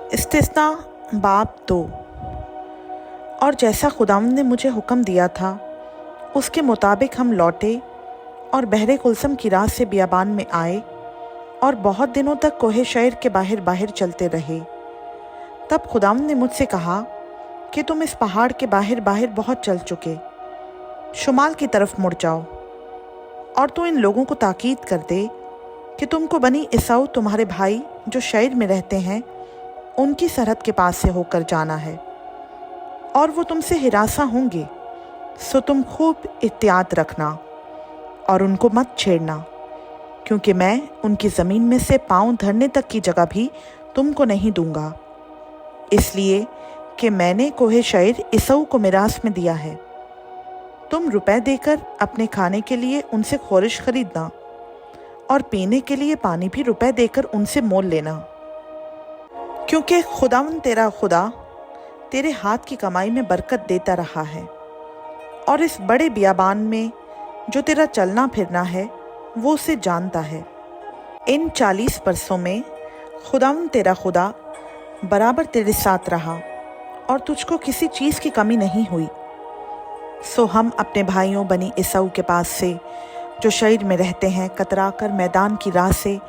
इस्तिस्ना बाब 2। और जैसा खुदावंद ने मुझे हुक्म दिया था उसके मुताबिक हम लौटे और बहरे कुलसम की राह से बियाबान में आए और बहुत दिनों तक कोहे शहर के बाहर बाहर चलते रहे। तब खुदावंद ने मुझसे कहा कि तुम इस पहाड़ के बाहर बाहर बहुत चल चुके, शुमाल की तरफ मुड़ जाओ और तू इन लोगों को ताकीद कर दे कि तुमको बनी ईसाऊ तुम्हारे भाई जो शहर में रहते हैं उनकी सरहद के पास से होकर जाना है, और वो तुमसे हिरासा होंगे, सो तुम खूब एहतियात रखना और उनको मत छेड़ना, क्योंकि मैं उनकी ज़मीन में से पाँव धरने तक की जगह भी तुमको नहीं दूंगा, इसलिए कि मैंने कोहे शहर ईसाऊ को मिरास में दिया है। तुम रुपए देकर अपने खाने के लिए उनसे खोरिश खरीदना और पीने के लिए पानी भी रुपए देकर उनसे मोल लेना, क्योंकि खुदावंद तेरा खुदा तेरे हाथ की कमाई में बरकत देता रहा है, और इस बड़े बियाबान में जो तेरा चलना फिरना है वो उसे जानता है। इन 40 बरसों में खुदावंद तेरा खुदा बराबर तेरे साथ रहा और तुझको किसी चीज़ की कमी नहीं हुई। सो हम अपने भाइयों बनी ईसाऊ के पास से जो शहर में रहते हैं कतरा कर मैदान की राह से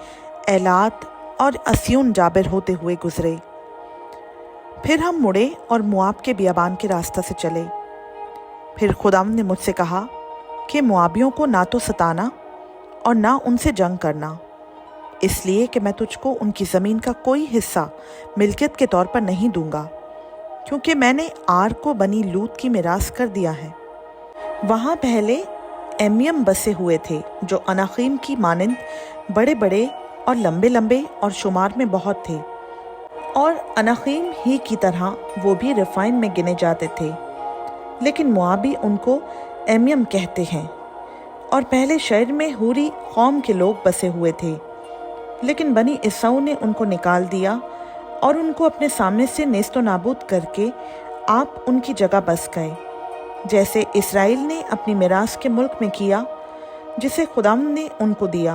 एलात और अस्यून जाबिर होते हुए गुजरे। फिर हम मुड़े और मुआब के बियाबान के रास्ता से चले। फिर खुदावंद ने मुझसे कहा कि मुआबियों को ना तो सताना और ना उनसे जंग करना, इसलिए कि मैं तुझको उनकी ज़मीन का कोई हिस्सा मिल्कियत के तौर पर नहीं दूंगा, क्योंकि मैंने आर को बनी लूत की मिरास कर दिया है। वहाँ पहले एमियम बसे हुए थे जो अनाकीम की मानंद बड़े बड़े और लंबे लंबे और शुमार में बहुत थे, और अनाकीम ही की तरह वो भी रिफाइम में गिने जाते थे, लेकिन मुआबी उनको एमियम कहते हैं। और पहले शहर में हूरी कौम के लोग बसे हुए थे, लेकिन बनी ईसाऊ ने उनको निकाल दिया और उनको अपने सामने से नेस्तो नाबूद करके आप उनकी जगह बस गए, जैसे इस्राएल ने अपनी मिरास के मुल्क में किया जिसे खुदावंद ने उनको दिया।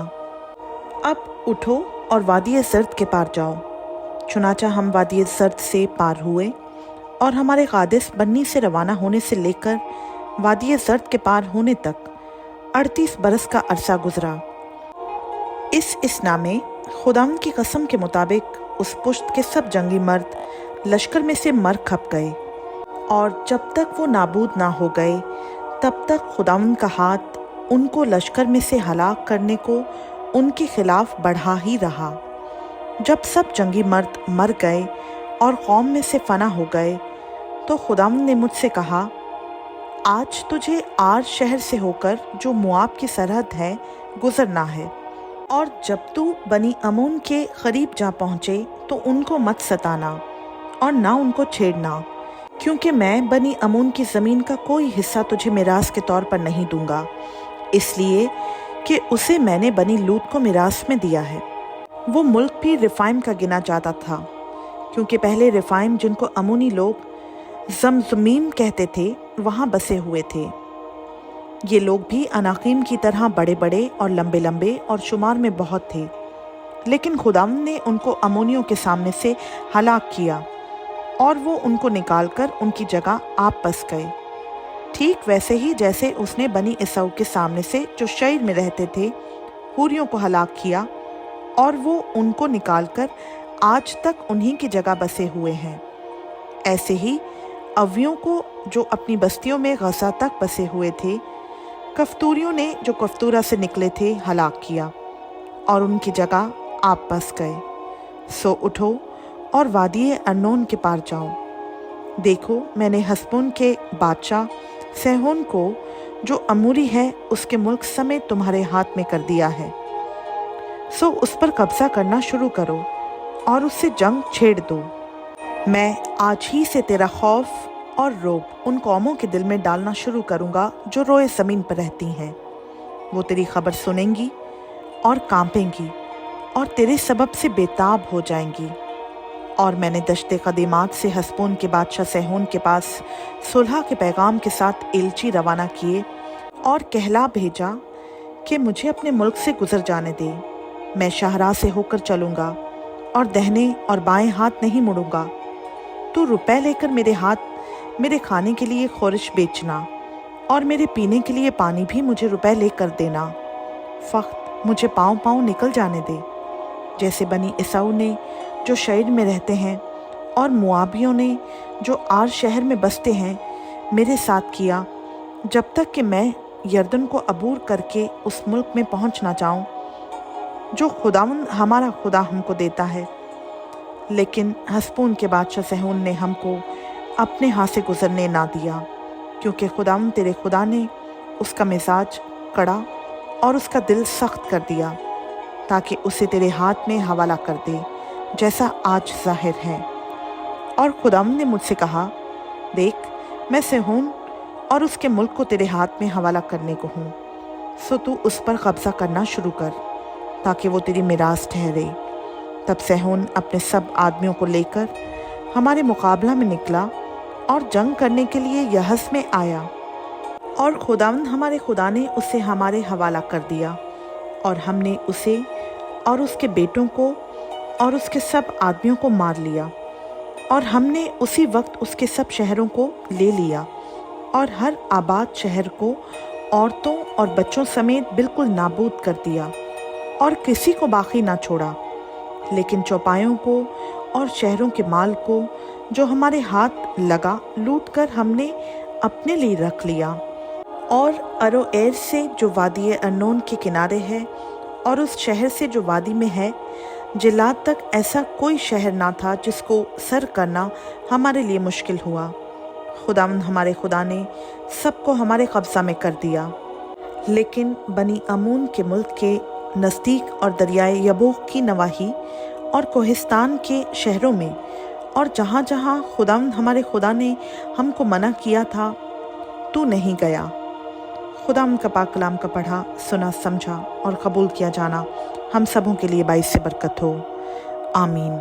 अब उठो और वादी ज़र्द के पार जाओ। चुनाचा हम वादी ज़र्द से पार हुए और हमारे कादिस बन्नी से रवाना होने से लेकर वादी ज़र्द के पार होने तक 38 बरस का अरसा गुजरा। इस इसना में खुदावंद की कसम के मुताबिक उस पुश्त के सब जंगी मर्द लश्कर में से मर खप गए, और जब तक वो नाबूद ना हो गए तब तक खुदावंद का हाथ उनको लश्कर में से हलाक करने को उनके खिलाफ बढ़ा ही रहा। जब सब जंगी मर्द मर गए और कौम में से फना हो गए तो खुदावंद ने मुझसे कहा, आज तुझे आर शहर से होकर जो मुआब की सरहद है गुजरना है, और जब तू बनी अमून के करीब जा पहुँचे तो उनको मत सताना और ना उनको छेड़ना, क्योंकि मैं बनी अमून की ज़मीन का कोई हिस्सा तुझे मिरास के तौर पर नहीं दूंगा, इसलिए कि उसे मैंने बनी लूत को मिरास में दिया है। वो मुल्क भी रिफाइम का गिना जाता था, क्योंकि पहले रिफाइम जिनको अमूनी लोग जमजमीम कहते थे वहाँ बसे हुए थे। ये लोग भी अनाकीम की तरह बड़े बड़े और लंबे लंबे और शुमार में बहुत थे, लेकिन खुदावंद ने उनको अमोनियों के सामने से हलाक किया और वो उनको निकालकर उनकी जगह आप बस गए, ठीक वैसे ही जैसे उसने बनी ईसाऊ के सामने से जो शहर में रहते थे हूरियों को हलाक किया, और वो उनको निकालकर आज तक उन्हीं की जगह बसे हुए हैं। ऐसे ही अवियों को जो अपनी बस्तियों में गजा तक बसे हुए थे कफ्तूरियों ने जो कफ्तूरा से निकले थे हलाक किया और उनकी जगह आप बस गए। सो उठो और वादी अर्नोन के पार जाओ। देखो, मैंने हसबोन के बादशाह सेहोन को जो अमूरी है उसके मुल्क समेत तुम्हारे हाथ में कर दिया है। सो उस पर कब्जा करना शुरू करो और उससे जंग छेड़ दो। मैं आज ही से तेरा खौफ और रोब उन कौमों के दिल में डालना शुरू करूँगा जो रोए ज़मीन पर रहती हैं। वो तेरी खबर सुनेंगी और कांपेंगी और तेरे सबब से बेताब हो जाएंगी। और मैंने दश्ते कदीमात से हसबोन के बादशाह सेहोन के पास सुलह के पैगाम के साथ एलची रवाना किए और कहला भेजा कि मुझे अपने मुल्क से गुजर जाने दे। मैं शाहरा से होकर चलूँगा और दाहिने और बाएं हाथ नहीं मुड़ूंगा। तू रुपए लेकर मेरे खाने के लिए खोरिश बेचना और मेरे पीने के लिए पानी भी मुझे रुपए लेकर देना। फ़क़्त मुझे पाँव पाँव निकल जाने दे, जैसे बनी ईसाऊ ने जो शैर में रहते हैं और मुआबियों ने जो आर शहर में बसते हैं मेरे साथ किया, जब तक कि मैं यरदन को अबूर करके उस मुल्क में पहुंच ना जाऊं जो खुदावंद हमारा खुदा हमको देता है। लेकिन हसबोन के बादशाह सहून ने हमको अपने हाथ से गुजरने ना दिया, क्योंकि खुदावंद तेरे खुदा ने उसका मिजाज कड़ा और उसका दिल सख्त कर दिया, ताकि उसे तेरे हाथ में हवाला कर दे, जैसा आज जाहिर है। और खुदावंद ने मुझसे कहा, देख, मैं सहून और उसके मुल्क को तेरे हाथ में हवाला करने को हूँ, सो तू उस पर कब्ज़ा करना शुरू कर, ताकि वो तेरी मिरास ठहरे। तब सहून अपने सब आदमियों को लेकर हमारे मुकाबला में निकला और जंग करने के लिए यहस में आया, और खुदावंद हमारे खुदा ने उसे हमारे हवाला कर दिया, और हमने उसे और उसके बेटों को और उसके सब आदमियों को मार लिया, और हमने उसी वक्त उसके सब शहरों को ले लिया, और हर आबाद शहर को औरतों और बच्चों समेत बिल्कुल नाबूद कर दिया, और किसी को बाकी ना छोड़ा। लेकिन चौपायों को और शहरों के माल को जो हमारे हाथ लगा लूट कर हमने अपने लिए रख लिया। और अरोएर से जो वादी अर्नोन के किनारे है और उस शहर से जो वादी में है, जिलाद तक ऐसा कोई शहर ना था जिसको सर करना हमारे लिए मुश्किल हुआ। खुदावंद हमारे खुदा ने सबको हमारे कब्ज़ा में कर दिया। लेकिन बनी अमून के मुल्क के नज़दीक और दरियाए यबूक की नवाही और कोहिस्तान के शहरों में और जहाँ जहाँ खुदावंद हमारे खुदा ने हमको मना किया था, तू नहीं गया। खुदावंद का पाक कलाम का पढ़ा, सुना, समझा और कबूल किया जाना हम सबों के लिए बाइस से बरकत हो। आमीन।